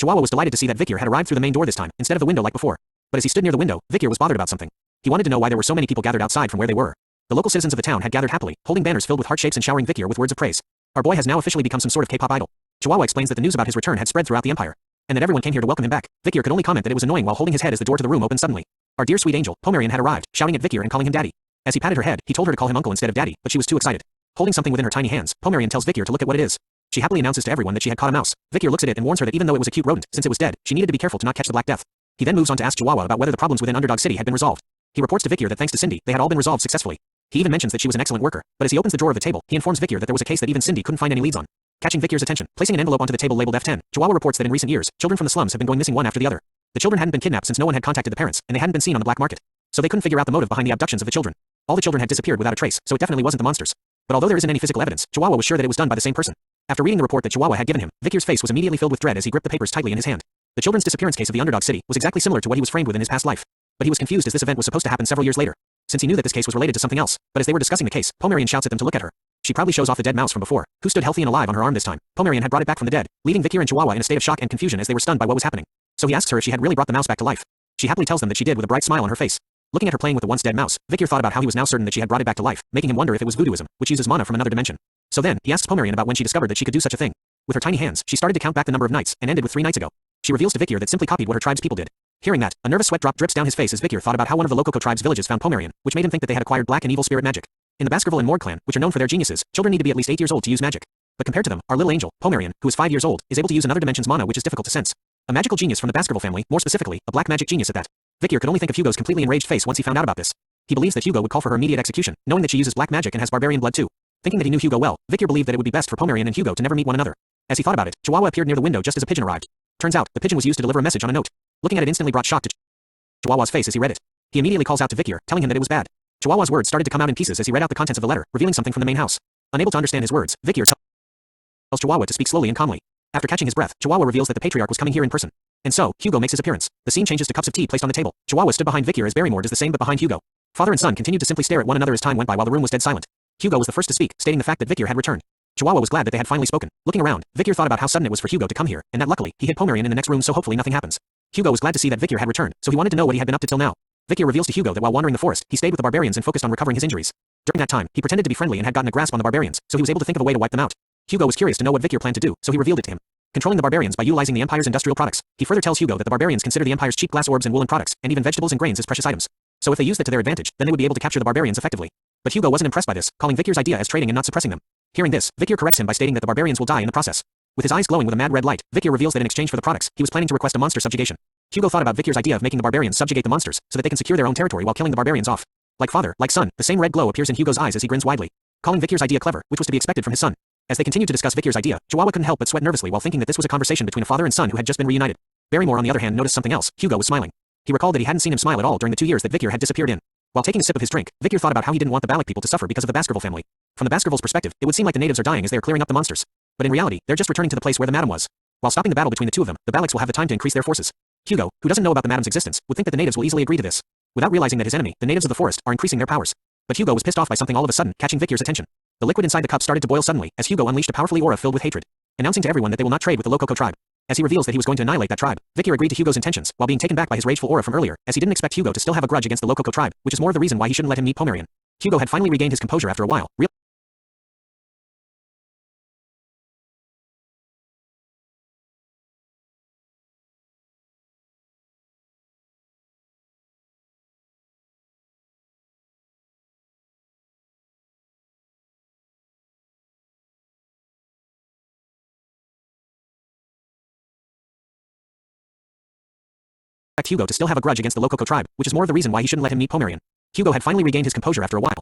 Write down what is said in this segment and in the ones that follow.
Chihuahua was delighted to see that Victor had arrived through the main door this time, instead of the window like before. But as he stood near the window, Victor was bothered about something. He wanted to know why there were so many people gathered outside from where they were. The local citizens of the town had gathered happily, holding banners filled with heart shapes and showering Victor with words of praise. Our boy has now officially become some sort of K-pop idol. Chihuahua explains that the news about his return had spread throughout the empire, and that everyone came here to welcome him back. Victor could only comment that it was annoying while holding his head as the door to the room opened suddenly. Our dear sweet angel, Pomerian had arrived, shouting at Victor and calling him daddy. As he patted her head, he told her to call him uncle instead of daddy, but she was too excited. Holding something within her tiny hands, Pomerian tells Victor to look at what it is. She happily announces to everyone that she had caught a mouse. Victor looks at it and warns her that even though it was a cute rodent, since it was dead, she needed to be careful to not catch the Black Death. He then moves on to ask Chihuahua about whether the problems within Underdog City had been resolved. He reports to Victor that thanks to Cindy, they had all been resolved successfully. He even mentions that she was an excellent worker, but as he opens the drawer of the table, he informs Victor that there was a case that even Cindy couldn't find any leads on. Catching Victor's attention, placing an envelope onto the table labeled F10, Chihuahua reports that in recent years, children from the slums have been going missing one after the other. The children hadn't been kidnapped since no one had contacted the parents, and they hadn't been seen on the black market. So they couldn't figure out the motive behind the abductions of the children. All the children had disappeared without a trace, so it definitely wasn't the monsters. But although there isn't any physical evidence, Chihuahua was sure that it was done by the same person. After reading the report that Chihuahua had given him, Victor's face was immediately filled with dread as he gripped the papers tightly in his hand. The children's disappearance case of the Underdog City was exactly similar to what he was framed with in his past life. But he was confused as this event was supposed to happen several years later, since he knew that this case was related to something else. But as they were discussing the case, Pomerian shouts at them to look at her. She proudly shows off the dead mouse from before, who stood healthy and alive on her arm this time. Pomerian had brought it back from the dead, leaving Victor and Chihuahua in a state of shock and confusion as they were stunned by what was happening. So he asks her if she had really brought the mouse back to life. She happily tells them that she did with a bright smile on her face. Looking at her playing with the once dead mouse, Victor thought about how he was now certain that she had brought it back to life, making him wonder if it was voodooism, which uses mana from another dimension. So then, he asks Pomerian about when she discovered that she could do such a thing. With her tiny hands, she started to count back the number of nights, and ended with 3 nights ago. She reveals to Victor that simply copied what her tribe's people did. Hearing that, a nervous sweat drop drips down his face as Victor thought about how one of the Lococo tribe's villages found Pomerian, which made him think that they had acquired black and evil spirit magic. In the Baskerville and Morg clan, which are known for their geniuses, children need to be at least 8 years old to use magic. But compared to them, our little angel, Pomerian, who is 5 years old, is able to use another dimension's mana which is difficult to sense. A magical genius from the Baskerville family, more specifically, a black magic genius at that. Victor could only think of Hugo's completely enraged face once he found out about this. He believes that Hugo would call for her immediate execution, knowing that she uses black magic and has barbarian blood too. Thinking that he knew Hugo well, Victor believed that it would be best for Pomerian and Hugo to never meet one another. As he thought about it, Chihuahua appeared near the window just as a pigeon arrived. Turns out, the pigeon was used to deliver a message on a note. Looking at it instantly brought shock to Chihuahua's face as he read it. He immediately calls out to Victor, telling him that it was bad. Chihuahua's words started to come out in pieces as he read out the contents of the letter, revealing something from the main house. Unable to understand his words, Victor tells Chihuahua to speak slowly and calmly. After catching his breath, Chihuahua reveals that the patriarch was coming here in person. And so, Hugo makes his appearance. The scene changes to cups of tea placed on the table. Chihuahua stood behind Victor as Barrymore does the same but behind Hugo. Father and son continued to simply stare at one another as time went by while the room was dead silent. Hugo was the first to speak, stating the fact that Victor had returned. Chihuahua was glad that they had finally spoken. Looking around, Victor thought about how sudden it was for Hugo to come here, and that luckily, he hid Pomerian in the next room so hopefully nothing happens. Hugo was glad to see that Victor had returned, so he wanted to know what he had been up to till now. Victor reveals to Hugo that while wandering the forest, he stayed with the barbarians and focused on recovering his injuries. During that time, he pretended to be friendly and had gotten a grasp on the barbarians, so he was able to think of a way to wipe them out. Hugo was curious to know what Victor planned to do, so he revealed it to him. Controlling the barbarians by utilizing the Empire's industrial products. He further tells Hugo that the barbarians consider the Empire's cheap glass orbs and woolen products, and even vegetables and grains as precious items. So if they used it to their advantage, then they would be able to capture the barbarians effectively. But Hugo wasn't impressed by this, calling Victor's idea as trading and not suppressing them. Hearing this, Victor corrects him by stating that the barbarians will die in the process. With his eyes glowing with a mad red light, Victor reveals that in exchange for the products, he was planning to request a monster subjugation. Hugo thought about Victor's idea of making the barbarians subjugate the monsters, so that they can secure their own territory while killing the barbarians off. Like father, like son, the same red glow appears in Hugo's eyes as he grins widely, calling Victor's idea clever, which was to be expected from his son. As they continued to discuss Victor's idea, Chihuahua couldn't help but sweat nervously while thinking that this was a conversation between a father and son who had just been reunited. Barrymore on the other hand noticed something else. Hugo was smiling. He recalled that he hadn't seen him smile at all during the 2 years that Victor had disappeared in. While taking a sip of his drink, Victor thought about how he didn't want the Balak people to suffer because of the Baskerville family. From the Baskervilles' perspective, it would seem like the natives are dying as they are clearing up the monsters. But in reality, they're just returning to the place where the madam was. While stopping the battle between the two of them, the Balaks will have the time to increase their forces. Hugo, who doesn't know about the madam's existence, would think that the natives will easily agree to this. Without realizing that his enemy, the natives of the forest, are increasing their powers. But Hugo was pissed off by something all of a sudden, catching Victor's attention. The liquid inside the cup started to boil suddenly, as Hugo unleashed a powerful aura filled with hatred, announcing to everyone that they will not trade with the Lococo tribe. As he reveals that he was going to annihilate that tribe, Victor agreed to Hugo's intentions, while being taken back by his rageful aura from earlier, as he didn't expect Hugo to still have a grudge against the Lococo tribe, which is more of the reason why he shouldn't let him meet Pomerian. Hugo had finally regained his composure after a while, Hugo to still have a grudge against the Lococo tribe, which is more of the reason why he shouldn't let him meet Pomerian. Hugo had finally regained his composure after a while,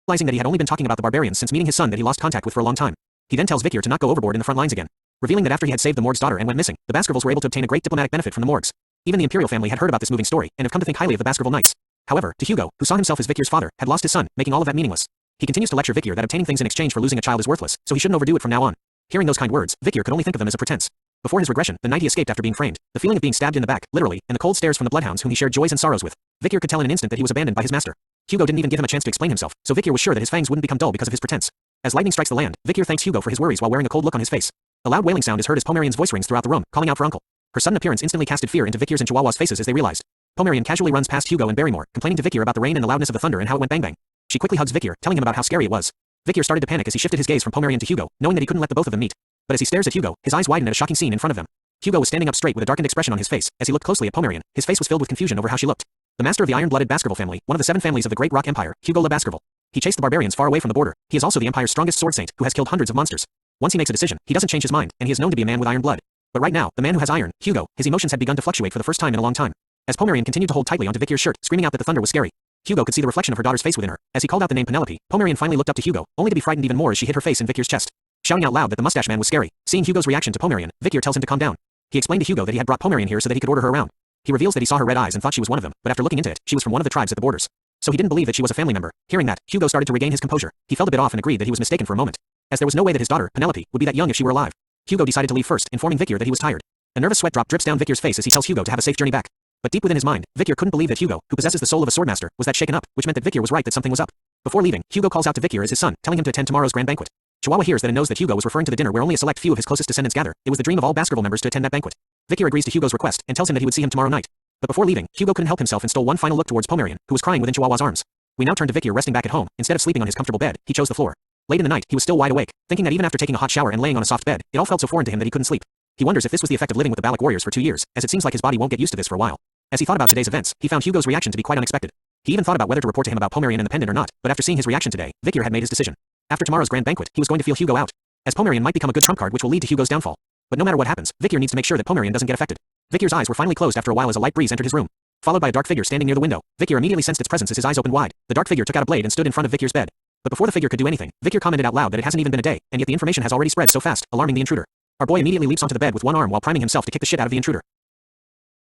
realizing that he had only been talking about the barbarians since meeting his son that he lost contact with for a long time. He then tells Victor to not go overboard in the front lines again, revealing that after he had saved the Morg's daughter and went missing, the Baskervilles were able to obtain a great diplomatic benefit from the Morgs. Even the Imperial family had heard about this moving story, and have come to think highly of the Baskerville Knights. However, to Hugo, who saw himself as Victor's father, had lost his son, making all of that meaningless. He continues to lecture Victor that obtaining things in exchange for losing a child is worthless, so he shouldn't overdo it from now on. Hearing those kind words, Victor could only think of them as a pretense. Before his regression, the night he escaped after being framed, the feeling of being stabbed in the back, literally, and the cold stares from the bloodhounds whom he shared joys and sorrows with. Victor could tell in an instant that he was abandoned by his master. Hugo didn't even give him a chance to explain himself, so Victor was sure that his fangs wouldn't become dull because of his pretense. As lightning strikes the land, Victor thanks Hugo for his worries while wearing a cold look on his face. A loud wailing sound is heard as Pomerian's voice rings throughout the room, calling out for Uncle. Her sudden appearance instantly casted fear into Victor's and Chihuahua's faces as they realized. Pomerian casually runs past Hugo and Barrymore, complaining to Victor about the rain and the loudness of the thunder and how it went bang bang. She quickly hugs Victor, telling him about how scary it was. Victor started to panic as he shifted his gaze from Pomerian to Hugo, knowing that he couldn't let the both of them meet. But as he stares at Hugo, his eyes widen at a shocking scene in front of them. Hugo was standing up straight with a darkened expression on his face. As he looked closely at Pomerian, his face was filled with confusion over how she looked. The master of the iron-blooded Baskerville family, one of the 7 families of the Great Rock Empire, Hugo le Baskerville. He chased the barbarians far away from the border. He is also the Empire's strongest sword saint, who has killed hundreds of monsters. Once he makes a decision, he doesn't change his mind, and he is known to be a man with iron blood. But right now, the man who has iron, Hugo, his emotions had begun to fluctuate for the first time in a long time. As Pomerian continued to hold tightly onto Victor's shirt, screaming out that the thunder was scary, Hugo could see the reflection of her daughter's face within her. As he called out the name Penelope, Pomerian finally looked up to Hugo, only to be frightened even more as she hid her face in Victor's chest. Shouting out loud that the mustache man was scary. Seeing Hugo's reaction to Pomerian, Victor tells him to calm down. He explained to Hugo that he had brought Pomerian here so that he could order her around. He reveals that he saw her red eyes and thought she was one of them, but after looking into it, she was from one of the tribes at the borders. So he didn't believe that she was a family member. Hearing that, Hugo started to regain his composure. He felt a bit off and agreed that he was mistaken for a moment, as there was no way that his daughter, Penelope, would be that young if she were alive. Hugo decided to leave first, informing Victor that he was tired. A nervous sweat drop drips down Victor's face as he tells Hugo to have a safe journey back. But deep within his mind, Victor couldn't believe that Hugo, who possesses the soul of a swordmaster, was that shaken up, which meant that Victor was right that something was up. Before leaving, Hugo calls out to Victor as his son, telling him to attend tomorrow's grand banquet. Chihuahua hears that and knows that Hugo was referring to the dinner where only a select few of his closest descendants gather. It was the dream of all Baskerville members to attend that banquet. Victor agrees to Hugo's request and tells him that he would see him tomorrow night. But before leaving, Hugo couldn't help himself and stole one final look towards Pomerian, who was crying within Chihuahua's arms. We now turn to Victor resting back at home. Instead of sleeping on his comfortable bed, he chose the floor. Late in the night, he was still wide awake, thinking that even after taking a hot shower and laying on a soft bed, it all felt so foreign to him that he couldn't sleep. He wonders if this was the effect of living with the Balak warriors for 2 years, as it seems like his body won't get used to this for a while. As he thought about today's events, he found Hugo's reaction to be quite unexpected. He even thought about whether to report to him about Pomerian and the pendant or not, but after seeing his reaction today, Victor had made his decision. After tomorrow's grand banquet, he was going to feel Hugo out, as Pomerian might become a good trump card which will lead to Hugo's downfall. But no matter what happens, Victor needs to make sure that Pomerian doesn't get affected. Victor's eyes were finally closed after a while as a light breeze entered his room, followed by a dark figure standing near the window. Victor immediately sensed its presence as his eyes opened wide. The dark figure took out a blade and stood in front of Victor's bed. But before the figure could do anything, Victor commented out loud that it hasn't even been a day, and yet the information has already spread so fast, alarming the intruder. Our boy immediately leaps onto the bed with one arm while priming himself to kick the shit out of the intruder.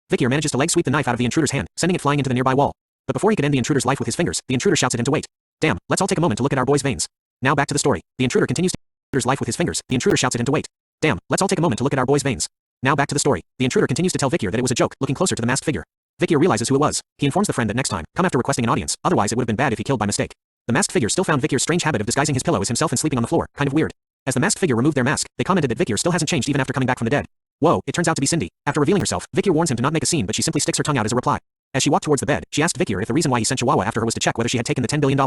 Victor manages to leg sweep the knife out of the intruder's hand, sending it flying into the nearby wall. But before he could end the intruder's life with his fingers, the intruder shouts at him to wait. Damn, let's all take a moment to look at our boy's veins. Now back to the story. The intruder continues to intruder's life with his fingers. The intruder shouts at him to wait. Damn, let's all take a moment to look at our boy's veins. Now back to the story. The intruder continues to tell Victor that it was a joke, looking closer to the masked figure. Victor realizes who it was. He informs the friend that next time, come after requesting an audience, otherwise it would have been bad if he killed by mistake. The masked figure still found Victor's strange habit of disguising his pillow as himself and sleeping on the floor, kind of weird. As the masked figure removed their mask, they commented that Victor still hasn't changed even after coming back from the dead. Whoa, it turns out to be Cindy. After revealing herself, Victor warns him to not make a scene, but she simply sticks her tongue out as a reply. As she walked towards the bed, she asked Victor if the reason why he sent Chihuahua after her was to check whether she had taken the $10 billion.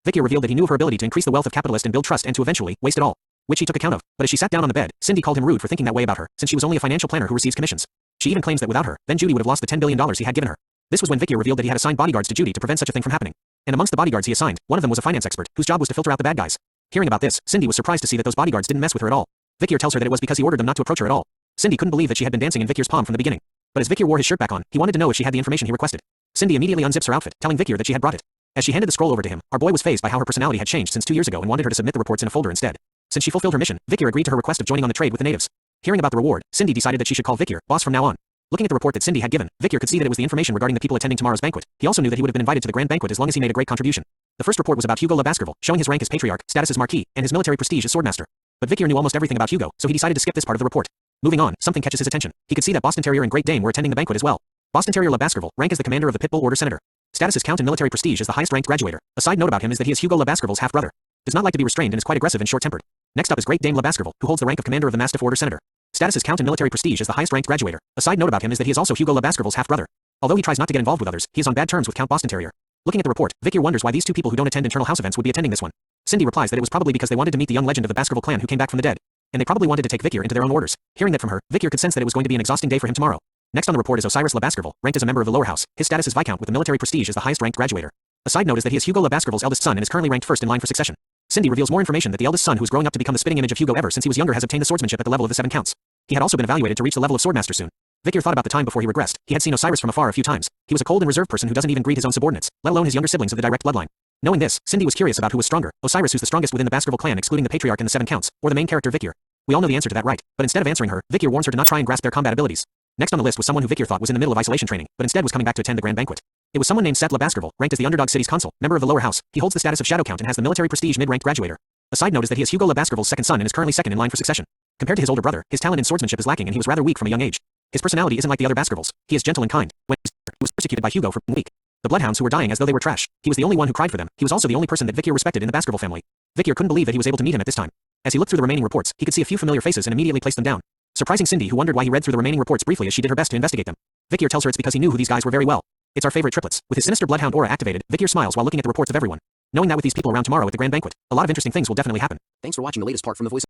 Victor revealed that he knew of her ability to increase the wealth of capitalists and build trust and to eventually waste it all, which he took account of. But as she sat down on the bed, Cindy called him rude for thinking that way about her, since she was only a financial planner who receives commissions. She even claims that without her, then Judy would have lost the $10 billion he had given her. This was when Victor revealed that he had assigned bodyguards to Judy to prevent such a thing from happening. And amongst the bodyguards he assigned, one of them was a finance expert, whose job was to filter out the bad guys. Hearing about this, Cindy was surprised to see that those bodyguards didn't mess with her at all. Victor tells her that it was because he ordered them not to approach her at all. Cindy couldn't believe that she had been dancing in Victor's palm from the beginning. But as Victor wore his shirt back on, he wanted to know if she had the information he requested. Cindy immediately unzips her outfit, telling Victor that she had brought it. As she handed the scroll over to him, our boy was fazed by how her personality had changed since 2 years ago and wanted her to submit the reports in a folder instead. Since she fulfilled her mission, Victor agreed to her request of joining on the trade with the natives. Hearing about the reward, Cindy decided that she should call Victor boss from now on. Looking at the report that Cindy had given, Victor could see that it was the information regarding the people attending tomorrow's banquet. He also knew that he would have been invited to the grand banquet as long as he made a great contribution. The first report was about Hugo le Baskerville, showing his rank as patriarch, status as marquis, and his military prestige as swordmaster. But Victor knew almost everything about Hugo, so he decided to skip this part of the report. Moving on, something catches his attention. He could see that Boston Terrier and Great Dane were attending the banquet as well. Boston Terrier le Baskerville, rank as the commander of the Pitbull Order Senator. Status as count and military prestige as the highest-ranked graduator. A side note about him is that he is Hugo le Baskerville's half-brother. Does not like to be restrained and is quite aggressive and short-tempered. Next up is Great Dane le Baskerville, who holds the rank of commander of the Mastiff Order Senator. Status as count and military prestige as the highest-ranked graduator. A side note about him is that he is also Hugo le Baskerville's half-brother. Although he tries not to get involved with others, he is on bad terms with Count Boston Terrier. Looking at the report, Victor wonders why these two people who don't attend internal house events would be attending this one. Cindy replies that it was probably because they wanted to meet the young legend of the Baskerville clan who came back from the dead. And they probably wanted to take Victor into their own orders. Hearing that from her, Victor could sense that it was going to be an exhausting day for him tomorrow. Next on the report is Osiris le Baskerville, ranked as a member of the lower house. His status is viscount with the military prestige as the highest-ranked graduator. A side note is that he is Hugo le Baskerville's eldest son and is currently ranked first in line for succession. Cindy reveals more information that the eldest son who is growing up to become the spitting image of Hugo ever since he was younger has obtained the swordsmanship at the level of the 7 counts. He had also been evaluated to reach the level of swordmaster soon. Victor thought about the time before he regressed. He had seen Osiris from afar a few times. He was a cold and reserved person who doesn't even greet his own subordinates, let alone his younger siblings of the direct bloodline. Knowing this, Cindy was curious about who was stronger, Osiris who's the strongest within the Baskerville clan excluding the patriarch and the 7 counts, or the main character Victor. We all know the answer to that, right? But instead of answering her, Victor warns her to not try and grasp their combat abilities. Next on the list was someone who Victor thought was in the middle of isolation training, but instead was coming back to attend the grand banquet. It was someone named Seth le Baskerville, ranked as the underdog city's consul, member of the lower house. He holds the status of shadow count and has the military prestige mid-ranked graduator. A side note is that he is Hugo le Baskerville's second son and is currently second in line for succession. Compared to his older brother, his talent in swordsmanship is lacking and he was rather weak from a young age. His personality isn't like the other Baskervilles. He is gentle and kind. When he was persecuted by Hugo for being weak. The bloodhounds who were dying as though they were trash. He was the only one who cried for them. He was also the only person that Vikier respected in the Baskerville family. Vikier couldn't believe that he was able to meet him at this time. As he looked through the remaining reports, he could see a few familiar faces and immediately placed them down. Surprising Cindy, who wondered why he read through the remaining reports briefly as she did her best to investigate them. Vikier tells her it's because he knew who these guys were very well. It's our favorite triplets. With his sinister bloodhound aura activated, Vikier smiles while looking at the reports of everyone. Knowing that with these people around tomorrow at the grand banquet, a lot of interesting things will definitely happen. Thanks for watching the latest part from the voice